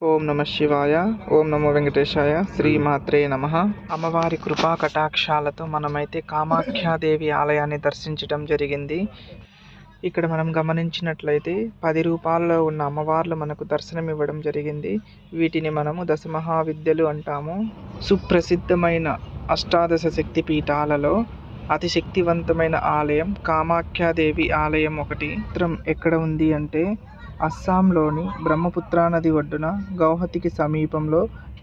ఓం నమ శివాయ. ఓం నమో వెంకటేశాయ. శ్రీమాత్రే నమ. అమ్మవారి కృపా కటాక్షాలతో మనమైతే కామాఖ్యాదేవి ఆలయాన్ని దర్శించడం జరిగింది. ఇక్కడ మనం గమనించినట్లయితే 10 రూపాల్లో ఉన్న అమ్మవార్లు మనకు దర్శనం ఇవ్వడం జరిగింది. వీటిని మనము దశమహావిద్యలు అంటాము. సుప్రసిద్ధమైన అష్టాదశ శక్తి పీఠాలలో అతి శక్తివంతమైన ఆలయం కామాఖ్యాదేవి ఆలయం ఒకటి. ఎక్కడ ఉంది అంటే అస్సాంలోని బ్రహ్మపుత్రా నది ఒడ్డున గౌహతికి సమీపంలో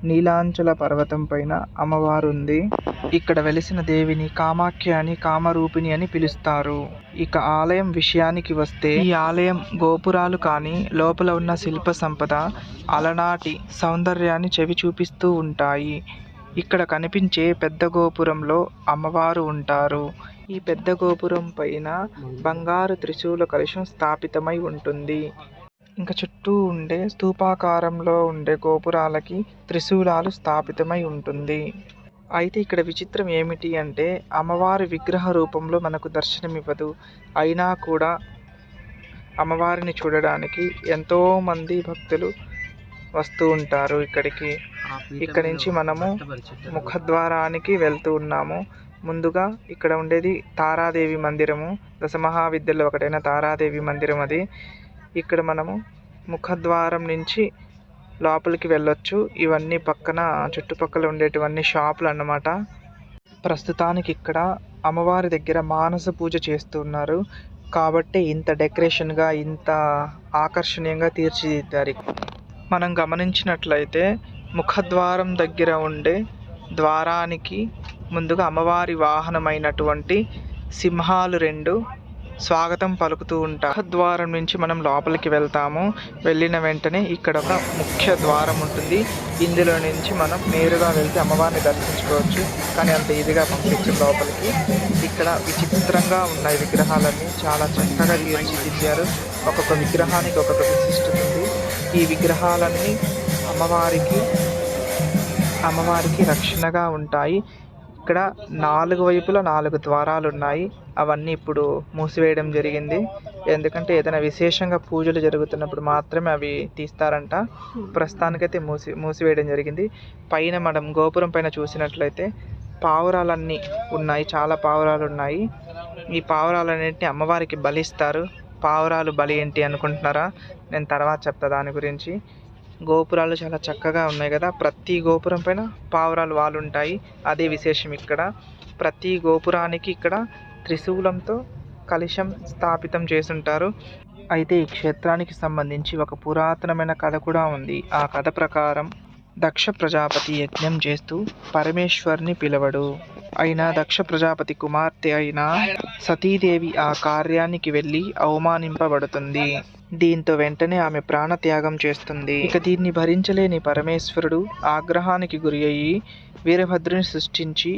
నీలాంచల పర్వతం పైన అమ్మవారు ఉంది. ఇక్కడ వెలిసిన దేవిని కామాఖ్య అని కామరూపిణి అని పిలుస్తారు. ఇక ఆలయం విషయానికి వస్తే ఈ ఆలయం గోపురాలు కానీ లోపల ఉన్న శిల్ప సంపద అలనాటి సౌందర్యాన్ని చెవి చూపిస్తూ ఉంటాయి. ఇక్కడ కనిపించే పెద్ద గోపురంలో అమ్మవారు ఉంటారు. ఈ పెద్ద గోపురం పైన బంగారు త్రిశూల కలశం స్థాపితమై ఉంటుంది. ఇంకా చుట్టూ ఉండే స్తూపాకారంలో ఉండే గోపురాలకి త్రిశూలాలు స్థాపితమై ఉంటుంది. అయితే ఇక్కడ విచిత్రం ఏమిటి అంటే అమ్మవారి విగ్రహ రూపంలో మనకు దర్శనమివ్వదు. అయినా కూడా అమ్మవారిని చూడడానికి ఎంతోమంది భక్తులు వస్తూ ఉంటారు ఇక్కడికి. ఇక్కడి నుంచి మనము ముఖద్వారానికి వెళ్తూ ఉన్నాము. ముందుగా ఇక్కడ ఉండేది తారాదేవి మందిరము, దశమహావిద్యలో ఒకటైన తారాదేవి మందిరం అది. ఇక్కడ మనము ముఖద్వారం నుంచి లోపలికి వెళ్ళొచ్చు. ఇవన్నీ పక్కన చుట్టుపక్కల ఉండేటివన్నీ షాపులు అన్నమాట. ప్రస్తుతానికి ఇక్కడ అమ్మవారి దగ్గర మానస పూజ చేస్తున్నారు కాబట్టి ఇంత డెకరేషన్గా ఇంత ఆకర్షణీయంగా తీర్చిదిద్దారు. మనం గమనించినట్లయితే ముఖద్వారం దగ్గర ఉండే ద్వారానికి ముందుగా అమ్మవారి వాహనమైనటువంటి సింహాలు 2 స్వాగతం పలుకుతూ ఉంటారు. ముఖద్వారం నుంచి మనం లోపలికి వెళ్తాము. వెళ్ళిన వెంటనే ఇక్కడ ఒక ముఖ్య ద్వారం ఉంటుంది. ఇందులో నుంచి మనం నేరుగా వెళ్తే అమ్మవారిని దర్శించుకోవచ్చు. కానీ అంత ఈజీగా పంపించే లోపలికి. ఇక్కడ విచిత్రంగా ఉన్నాయి విగ్రహాలన్నీ, చాలా చక్కగా తీర్చిదిద్దారు. ఒక్కొక్క విగ్రహానికి ఒక్కొక్క విశిష్టత ఉంది. ఈ విగ్రహాలన్నీ అమ్మవారికి రక్షణగా ఉంటాయి. ఇక్కడ 4 వైపులా 4 ద్వారాలు ఉన్నాయి. అవన్నీ ఇప్పుడు మూసివేయడం జరిగింది. ఎందుకంటే ఏదైనా విశేషంగా పూజలు జరుగుతున్నప్పుడు మాత్రమే అవి తీస్తారంట. ప్రస్తుతానికైతే మూసివేయడం జరిగింది. పైన మనం గోపురం పైన చూసినట్లయితే పావురాలన్నీ ఉన్నాయి, చాలా పావురాలు ఉన్నాయి. ఈ పావురాలన్నింటినీ అమ్మవారికి బలిస్తారు. పావురాలు బలి ఏంటి అనుకుంటున్నారా? నేను తర్వాత చెప్తా దాని గురించి. గోపురాలు చాలా చక్కగా ఉన్నాయి కదా. ప్రతి గోపురం పైన పావురాలు వాలు ఉంటాయి. అదే విశేషం ఇక్కడ. ప్రతి గోపురానికి ఇక్కడ త్రిశూలంతో కలశం స్థాపితం చేసుంటారు. అయితే ఈ క్షేత్రానికి సంబంధించి ఒక పురాతనమైన కథ కూడా ఉంది. ఆ కథ ప్రకారం దక్ష ప్రజాపతి యజ్ఞం చేస్తూ పరమేశ్వర్ని పిలవడు. అయినా దక్ష ప్రజాపతి కుమార్తె అయిన సతీదేవి ఆ కార్యానికి వెళ్ళి అవమానింపబడుతుంది. దీంతో వెంటనే ఆమె ప్రాణత్యాగం చేస్తుంది. ఇక దీన్ని భరించలేని పరమేశ్వరుడు ఆగ్రహానికి గురి అయ్యి వీరభద్రుని సృష్టించి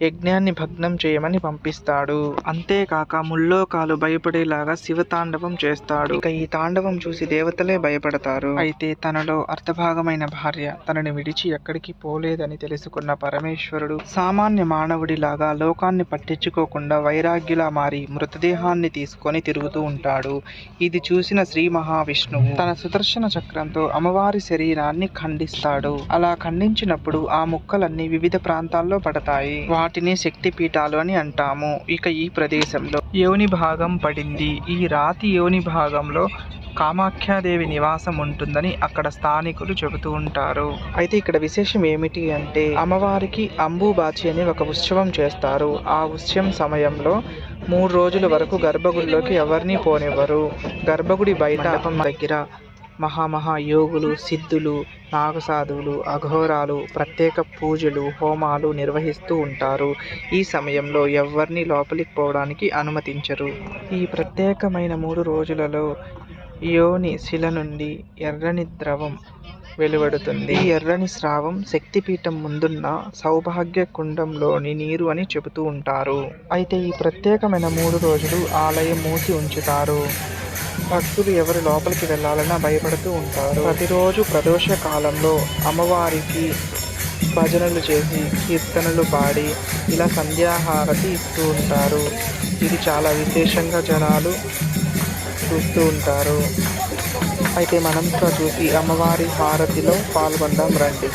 యజ్ఞాన్ని భగ్నం చేయమని పంపిస్తాడు. అంతేకాక ముల్లోకాలు భయపడేలాగా శివతాండవం చేస్తాడు. ఇక ఈ తాండవం చూసి దేవతలే భయపడతారు. అయితే తనలో అర్ధభాగమైన భార్య తనని విడిచి ఎక్కడికి పోలేదని తెలుసుకున్న పరమేశ్వరుడు సామాన్య మానవుడిలాగా లోకాన్ని పట్టించుకోకుండా వైరాగ్యులా మారి మృతదేహాన్ని తీసుకొని తిరుగుతూ ఉంటాడు. ఇది చూసిన శ్రీ మహావిష్ణువు తన సుదర్శన చక్రంతో అమ్మవారి శరీరాన్ని ఖండిస్తాడు. అలా ఖండించినప్పుడు ఆ ముక్కలన్నీ వివిధ ప్రాంతాల్లో పడతాయి. వాటిని శక్తిపీఠాలు అని అంటాము. ఇక ఈ ప్రదేశంలో యోని భాగం పడింది. ఈ రాతి యోని భాగంలో కామాఖ్యాదేవి నివాసం ఉంటుందని అక్కడ స్థానికులు చెబుతూ ఉంటారు. అయితే ఇక్కడ విశేషం ఏమిటి అంటే అమ్మవారికి అంబుబాచి అని ఒక ఉత్సవం చేస్తారు. ఆ ఉత్సవం సమయంలో 3 రోజుల వరకు గర్భగుడిలోకి ఎవరిని పోనివ్వరు. గర్భగుడి బయట దగ్గర మహాయోగులు, సిద్ధులు, నాగసాధువులు, అఘోరాలు ప్రత్యేక పూజలు, హోమాలు నిర్వహిస్తూ ఉంటారు. ఈ సమయంలో ఎవరిని లోపలికి పోవడానికి అనుమతించరు. ఈ ప్రత్యేకమైన 3 రోజులలో యోని శిల నుండి ఎర్రని ద్రవం వెలువడుతుంది. ఈ ఎర్రని స్రావం శక్తిపీఠం ముందున్న సౌభాగ్య కుండంలోని నీరు అని చెబుతూ ఉంటారు. అయితే ఈ ప్రత్యేకమైన 3 రోజులు ఆలయం మూసి ఉంచుతారు. భక్తులు ఎవరు లోపలికి వెళ్ళాలన్నా భయపడుతూ ఉంటారు. ప్రతిరోజు ప్రదోష కాలంలో అమ్మవారికి భజనలు చేసి కీర్తనలు పాడి ఇలా సంధ్యాహారతి ఇస్తూ ఉంటారు. ఇది చాలా విశేషంగా జనాలు చూస్తూ ఉంటారు. అయితే మనంతో చూసి అమ్మవారి హారతిలో పాల్గొందాం రండి.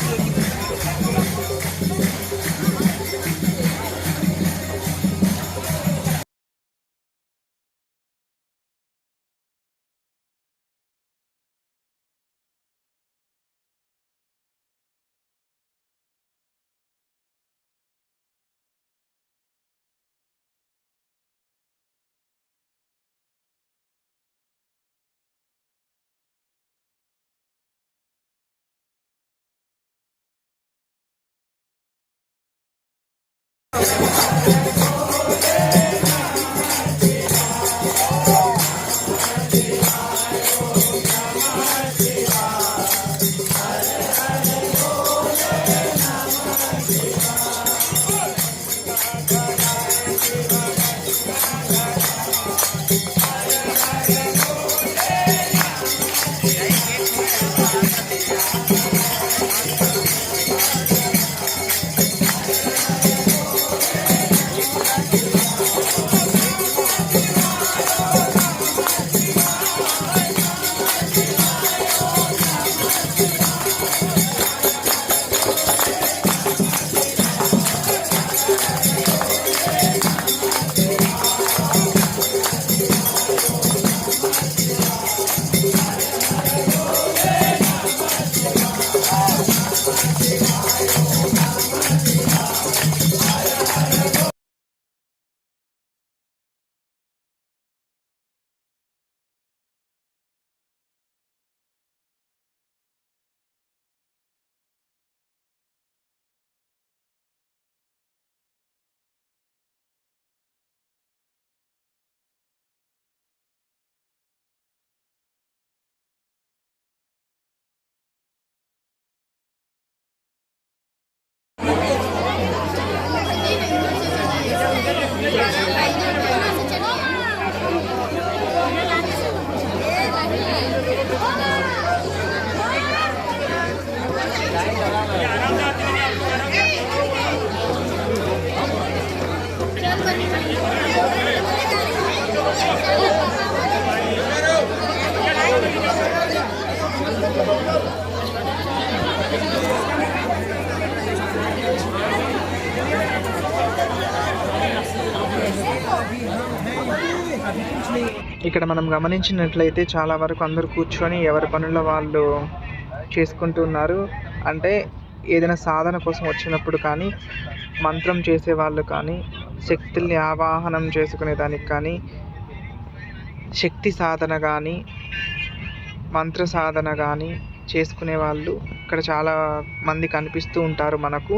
ఇక్కడ మనం గమనించినట్లయితే చాలా వరకు అందరూ కూర్చొని ఎవరి పనుల్లో వాళ్ళు చేసుకుంటున్నారు. అంటే ఏదైనా సాధన కోసం వచ్చినప్పుడు కానీ, మంత్రం చేసేవాళ్ళు కానీ, శక్తుల్ని ఆవాహనం చేసుకునే దానికి కానీ, శక్తి సాధన కానీ, మంత్ర సాధన కానీ చేసుకునే వాళ్ళు ఇక్కడ చాలా మంది కనిపిస్తూ ఉంటారు మనకు.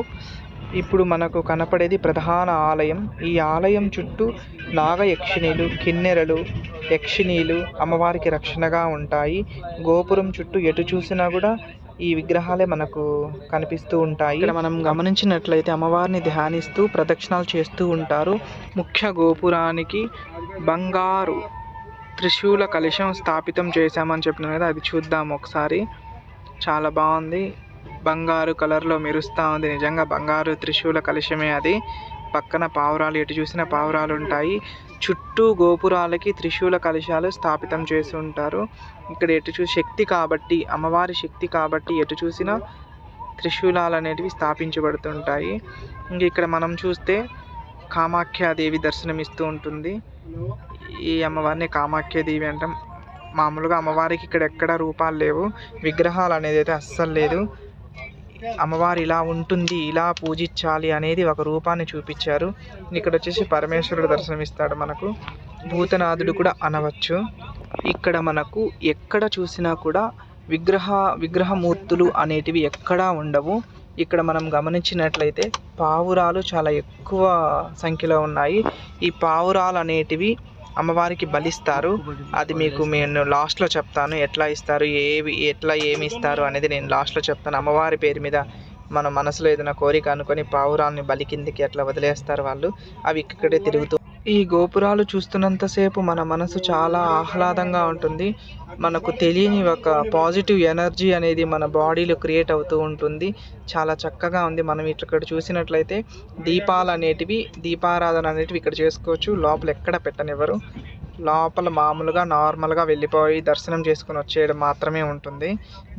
ఇప్పుడు మనకు కనపడేది ప్రధాన ఆలయం. ఈ ఆలయం చుట్టూ నాగయక్షిణీలు, కిన్నెరలు, యక్షిణీలు అమ్మవారికి రక్షణగా ఉంటాయి. గోపురం చుట్టూ ఎటు చూసినా కూడా ఈ విగ్రహాలే మనకు కనిపిస్తూ ఉంటాయి. ఇక్కడ మనం గమనించినట్లయితే అమ్మవారిని ధ్యానిస్తూ ప్రదక్షిణాలు చేస్తూ ఉంటారు. ముఖ్య గోపురానికి బంగారు త్రిశూల కలశం స్థాపితం చేశామని చెప్పినాను కదా, అది చూద్దాం ఒకసారి. చాలా బాగుంది, బంగారు కలర్లో మెరుస్తూ ఉంది. నిజంగా బంగారు త్రిశూల కలశమే అది. పక్కన పావురాలు, ఎటు చూసిన పావురాలు ఉంటాయి. చుట్టూ గోపురాలకి త్రిశూల కలశాలు స్థాపితం చేసి ఉంటారు. ఇక్కడ ఎటు చూసి శక్తి కాబట్టి, అమ్మవారి శక్తి కాబట్టి ఎటు చూసినా త్రిశూలాలు అనేటివి స్థాపించబడుతుంటాయి. ఇంక ఇక్కడ మనం చూస్తే కామాఖ్యాదేవి దర్శనమిస్తూ ఉంటుంది. ఈ అమ్మవారిని కామాఖ్యాదేవి అంటాం. మామూలుగా అమ్మవారికి ఇక్కడ ఎక్కడ రూపాలు లేవు, విగ్రహాలు అనేది అయితే అస్సలు లేదు. అమ్మవారు ఇలా ఉంటుంది, ఇలా పూజించాలి అనేది ఒక రూపాన్ని చూపించారు. ఇక్కడ వచ్చేసి పరమేశ్వరుడు దర్శనమిస్తాడు మనకు, భూతనాథుడు కూడా అనవచ్చు. ఇక్కడ మనకు ఎక్కడ చూసినా కూడా విగ్రహమూర్తులు అనేటివి ఎక్కడా ఉండవు. ఇక్కడ మనం గమనించినట్లయితే పావురాలు చాలా ఎక్కువ సంఖ్యలో ఉన్నాయి. ఈ పావురాలు అనేటివి అమ్మవారికి బలిస్తారు. అది మీకు నేను లాస్ట్లో చెప్తాను, ఎట్లా ఇస్తారు, ఏమి ఇస్తారు అనేది నేను లాస్ట్లో చెప్తాను. అమ్మవారి పేరు మీద మన మనసులో ఏదైనా కోరిక అనుకొని పావురాల్ని బలి కిందికి అట్లా వదిలేస్తారు వాళ్ళు. అవి ఇక్కడే తిరుగుతూ, ఈ గోపురాలు చూస్తున్నంతసేపు మన మనసు చాలా ఆహ్లాదంగా ఉంటుంది. మనకు తెలియని ఒక పాజిటివ్ ఎనర్జీ అనేది మన బాడీలో క్రియేట్ అవుతూ ఉంటుంది. చాలా చక్కగా ఉంది. మనం ఇక్కడ చూసినట్లయితే దీపారాధన అనేటివి ఇక్కడ చేసుకోవచ్చు. లోపల ఎక్కడ పెట్టనివ్వరు. లోపల మామూలుగా నార్మల్గా వెళ్ళిపోయి దర్శనం చేసుకుని వచ్చేయడం మాత్రమే ఉంటుంది.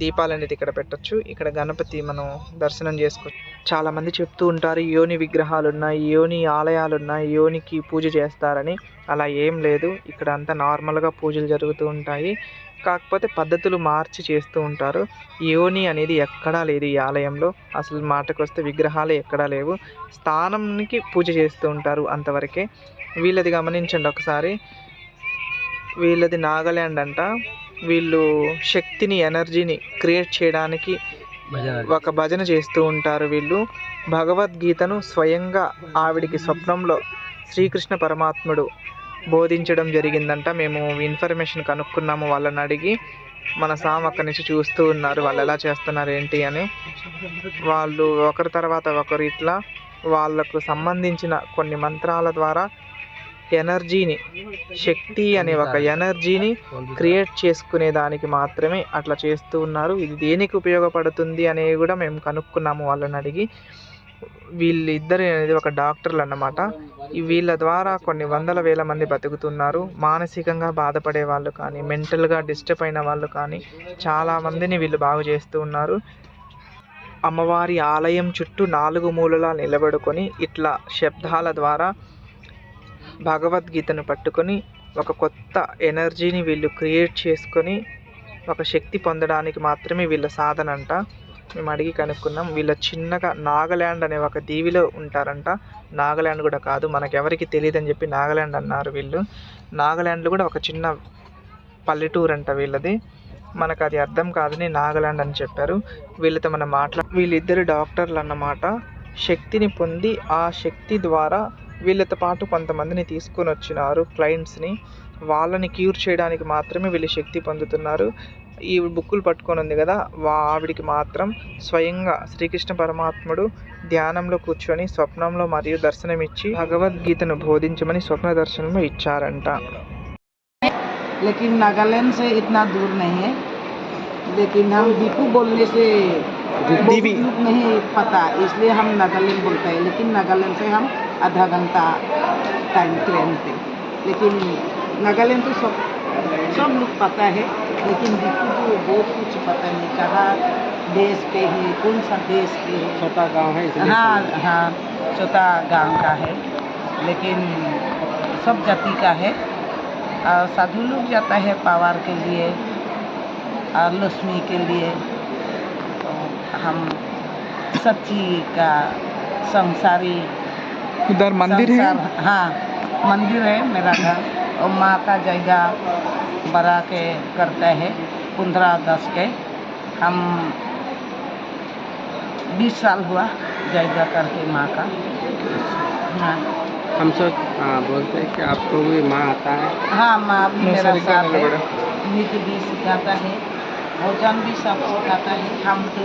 దీపాలు అనేది ఇక్కడ పెట్టొచ్చు. ఇక్కడ గణపతి మనం దర్శనం చేసుకోవచ్చు. చాలామంది చెప్తూ ఉంటారు యోని విగ్రహాలు ఉన్నాయి, యోని ఆలయాలు ఉన్నాయి, యోనికి పూజ చేస్తారని. అలా ఏం లేదు. ఇక్కడ అంతా నార్మల్గా పూజలు జరుగుతూ ఉంటాయి. కాకపోతే పద్ధతులు మార్చి చేస్తూ ఉంటారు. యోని అనేది ఎక్కడా లేదు ఈ ఆలయంలో. అసలు మాటకు వస్తే విగ్రహాలు ఎక్కడా లేవు. స్థానంకి పూజ చేస్తూ ఉంటారు అంతవరకే. వీళ్ళది గమనించండి ఒకసారి. వీళ్ళది నాగాల్యాండ్ అంట. వీళ్ళు శక్తిని, ఎనర్జీని క్రియేట్ చేయడానికి ఒక భజన చేస్తూ ఉంటారు. వీళ్ళు భగవద్గీతను స్వయంగా ఆవిడికి స్వప్నంలో శ్రీకృష్ణ పరమాత్ముడు బోధించడం జరిగిందంట. మేము ఇన్ఫర్మేషన్ కనుక్కున్నాము వాళ్ళని అడిగి. మన సామ్ అక్కడి నుంచి చూస్తూ ఉన్నారు వాళ్ళు ఎలా చేస్తున్నారు ఏంటి అని. వాళ్ళు ఒకరి తర్వాత ఒకరు ఇట్లా వాళ్ళకు సంబంధించిన కొన్ని మంత్రాల ద్వారా ఎనర్జీని, శక్తి అనే ఒక ఎనర్జీని క్రియేట్ చేసుకునే దానికి మాత్రమే అట్లా చేస్తూ ఉన్నారు. ఇది దేనికి ఉపయోగపడుతుంది అనేవి కూడా మేము కనుక్కున్నాము వాళ్ళని అడిగి. వీళ్ళిద్దరు అనేది ఒక డాక్టర్లు అన్నమాట. వీళ్ళ ద్వారా కొన్ని వందల వేల మంది బతుకుతున్నారు. మానసికంగా బాధపడే వాళ్ళు కానీ, మెంటల్గా డిస్టర్బ్ అయిన వాళ్ళు కానీ చాలామందిని వీళ్ళు బాగు చేస్తూ ఉన్నారు. అమ్మవారి ఆలయం చుట్టూ 4 మూలలా నిలబడుకొని ఇట్లా శబ్దాల ద్వారా భగవద్గీతను పట్టుకొని ఒక కొత్త ఎనర్జీని వీళ్ళు క్రియేట్ చేసుకొని ఒక శక్తి పొందడానికి మాత్రమే వీళ్ళ సాధన అంట. మేము అడిగి కనుక్కున్నాం. వీళ్ళ చిన్నగా నాగాల్యాండ్ అనే ఒక దీవిలో ఉంటారంట. నాగాల్యాండ్ కూడా కాదు, మనకెవరికి తెలియదని చెప్పి నాగాల్యాండ్ అన్నారు వీళ్ళు. నాగాల్యాండ్లో కూడా ఒక చిన్న పల్లెటూరు అంట వీళ్ళది. మనకు అది అర్థం కాదని నాగాల్యాండ్ అని చెప్పారు. వీళ్ళతో మనం వీళ్ళిద్దరు డాక్టర్లు అన్నమాట. శక్తిని పొంది ఆ శక్తి ద్వారా వీళ్ళతో పాటు కొంతమందిని తీసుకొని వచ్చినారు క్లయింట్స్ని. వాళ్ళని క్యూర్ చేయడానికి మాత్రమే వీళ్ళు శక్తి పొందుతున్నారు. ఈ బుక్కులు పట్టుకొని ఉంది కదా, ఆవిడికి మాత్రం స్వయంగా శ్రీకృష్ణ పరమాత్ముడు ధ్యానంలో కూర్చొని స్వప్నంలో మరియు దర్శనమిచ్చి భగవద్గీతను బోధించమని స్వప్న దర్శనము ఇచ్చారంట. लेकिन नागालैंड से इतना दूर नहीं है, लेकिन हम दीपू बोलने से दीवी नहीं पता, इसलिए हम नागालैंड बोलते हैं. लेकिन नागालैंड से हम आधा घंटा टाइम ट्रेन पे. लेकिन नागालैंड तो सब लोग पता है, लेकिन दीपू को बहुत कुछ पता नहीं. कहाँ देश पे है, कौन सा देश पे है. छोटा गाँव है. हाँ, छोटा गाँव का है, लेकिन सब जाति का है. और साधु लोग जाता है पावर के लिए और लक्ष्मी के लिए. तो हम सच्ची का संसारी उधर मंदिर है. हाँ, मंदिर है मेरा घर. और माँ का जायगा बड़ा के करता है 15-10 के. हम 20 साल हुआ जायगा करके माँ का. हाँ, हम सब बोलते हैं कि आपको भी माँ आता है. हाँ, माँ भी मेरा साथ है. नृत्य भी सिखाता है, भोजन भी सब सिखाता है. हम तो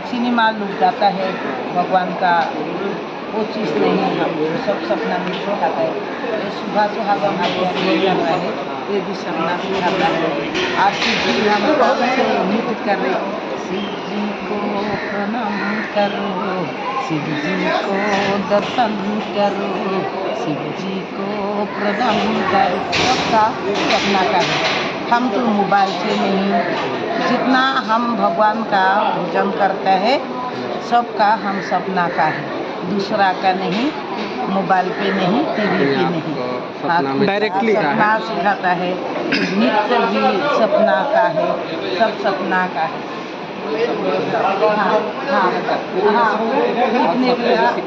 सिनेमा लोग जाता है, भगवान का वो चीज़ नहीं है. हम सब सपना में सिखाता है. ये सुबह सुहागा कर रहा है, ये भी सपना सिखाता है. आज शिव जी हम नृत्य कर रहे. शिव जी को प्रणाम करो, शिव जी को दर्शन करो, शिव जी को प्रणाम करो. सबका सपना का है. हम तो मोबाइल से नहीं, जितना हम भगवान का भजन करते हैं सबका हम सपना का है, दूसरा का नहीं. मोबाइल पे नहीं, टीवी पे नहीं. डायरेक्टली सपना सिखाता है. नृत्य भी सपना का है, सब सपना का है.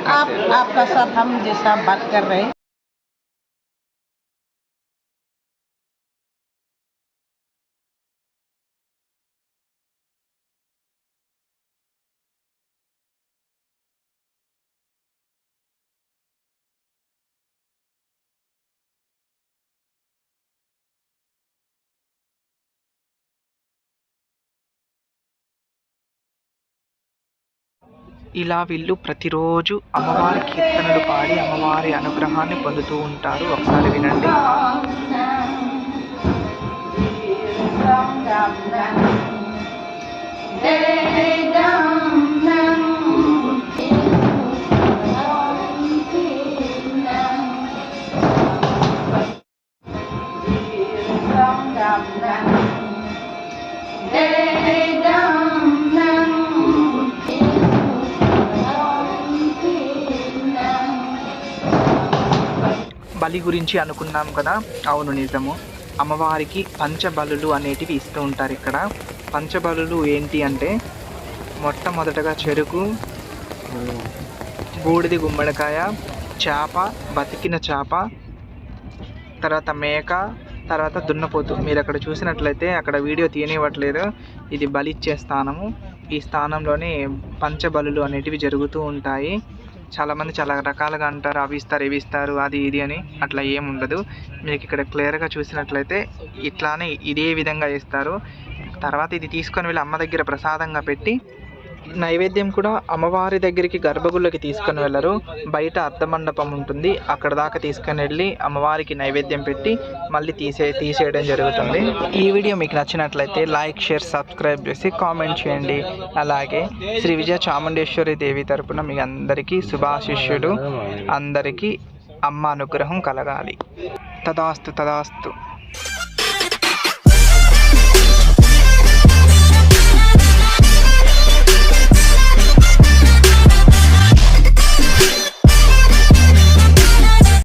हाँ, आपका साथ हम जैसा बात कर रहे हैं. ఇలా వీళ్ళు ప్రతిరోజు అమ్మవారి కీర్తనలు పాడి అమ్మవారి అనుగ్రహాన్ని పొందుతూ ఉంటారు. ఒకసారి వినండి. బలి గురించి అనుకున్నాం కదా, అవును నిజము. అమ్మవారికి పంచబలులు అనేటివి ఇస్తూ ఉంటారు ఇక్కడ. పంచబలులు ఏంటి అంటే మొట్టమొదటగా చెరుకు, బూడిది గుమ్మడికాయ, చేప, బతికిన చేప, తర్వాత మేక, తర్వాత దున్నపోతు. మీరు అక్కడ చూసినట్లయితే అక్కడ వీడియో తీయనివ్వట్లేదు, ఇది బలిచ్చే స్థానము. ఈ స్థానంలోనే పంచబలులు అనేటివి జరుగుతూ ఉంటాయి. చాలామంది చాలా రకాలుగా అంటారు, అవి ఇస్తారు ఇవి ఇస్తారు అది ఇది అని. అట్లా ఏముండదు. మీకు ఇక్కడ క్లియర్గా చూసినట్లయితే ఇట్లానే ఇదే విధంగా ఇస్తారు. తర్వాత ఇది తీసుకొని వెళ్ళి అమ్మ దగ్గర ప్రసాదంగా పెట్టి, నైవేద్యం కూడా అమ్మవారి దగ్గరికి గర్భగుడిలోకి తీసుకొని వెళ్ళరు, బయట అర్ధమండపం ఉంటుంది, అక్కడ దాకా తీసుకొని వెళ్ళి అమ్మవారికి నైవేద్యం పెట్టి మళ్ళీ తీసేయడం జరుగుతుంది. ఈ వీడియో మీకు నచ్చినట్లయితే లైక్, షేర్, సబ్స్క్రైబ్ చేసి కామెంట్ చేయండి. అలాగే శ్రీ విజయ చాముండేశ్వరి దేవి తరపున మీ అందరికీ శుభాశిష్యులు, అందరికీ అమ్మ అనుగ్రహం కలగాలి. తదాస్తు తదాస్తు.